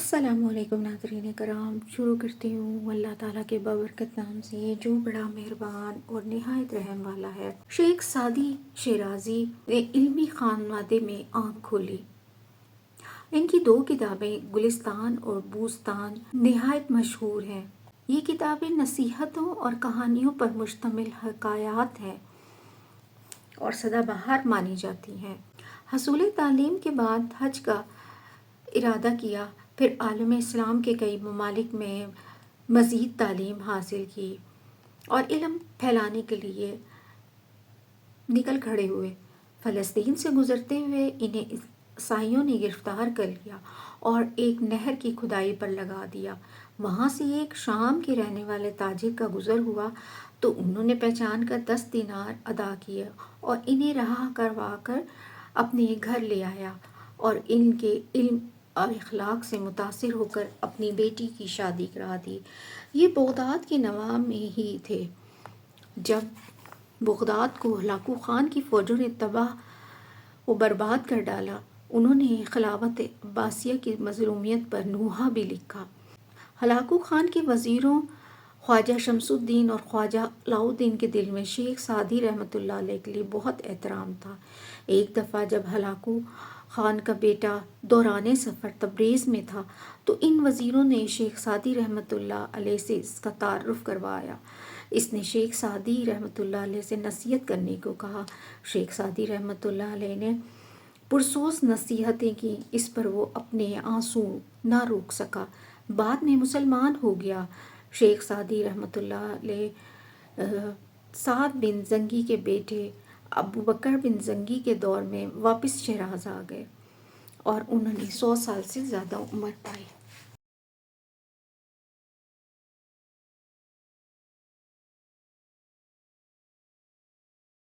السلام علیکم ناظرین کرام، شروع کرتی ہوں اللہ تعالیٰ کے بابرکت نام سے جو بڑا مہربان اور نہایت رحم والا ہے۔ شیخ سعدی شیرازی نے علمی خانوادے میں آنکھ کھولی۔ ان کی 2 کتابیں گلستان اور بوستان نہایت مشہور ہیں۔ یہ کتابیں نصیحتوں اور کہانیوں پر مشتمل حکایات ہیں اور سدا بہار مانی جاتی ہیں۔ حصول تعلیم کے بعد حج کا ارادہ کیا، پھر عالم اسلام کے کئی ممالک میں مزید تعلیم حاصل کی اور علم پھیلانے کے لیے نکل کھڑے ہوئے۔ فلسطین سے گزرتے ہوئے انہیں عیسائیوں نے گرفتار کر لیا اور ایک نہر کی کھدائی پر لگا دیا۔ وہاں سے ایک شام کے رہنے والے تاجر کا گزر ہوا تو انہوں نے پہچان کر 10 دینار ادا کیے اور انہیں رہا کروا کر اپنے گھر لے آیا اور ان کے علم اور اخلاق سے متاثر ہو کر اپنی بیٹی کی شادی کرا دی۔ یہ بغداد کے نواح میں ہی تھے جب بغداد کو ہلاکو خان کی فوجوں نے تباہ و برباد کر ڈالا۔ انہوں نے خلافت عباسیہ کی مظلومیت پر نوحہ بھی لکھا۔ ہلاکو خان کے وزیروں خواجہ شمس الدین اور خواجہ علاء الدین کے دل میں شیخ سعدی رحمۃ اللہ علیہ کے لیے بہت احترام تھا۔ ایک دفعہ جب ہلاکو خان کا بیٹا دوران سفر تبریز میں تھا تو ان وزیروں نے شیخ سعدی رحمۃ اللہ علیہ سے اس کا تعارف کروایا۔ اس نے شیخ سعدی رحمۃ اللہ علیہ سے نصیحت کرنے کو کہا۔ شیخ سعدی رحمۃ اللہ علیہ نے پرسوز نصیحتیں کی، اس پر وہ اپنے آنسو نہ روک سکا، بعد میں مسلمان ہو گیا۔ شیخ سعدی رحمۃ اللہ علیہ سعد بن زنگی کے بیٹے ابو بکر بن زنگی کے دور میں واپس شیراز آ گئے اور انہوں نے 100 سال سے زیادہ عمر پائی۔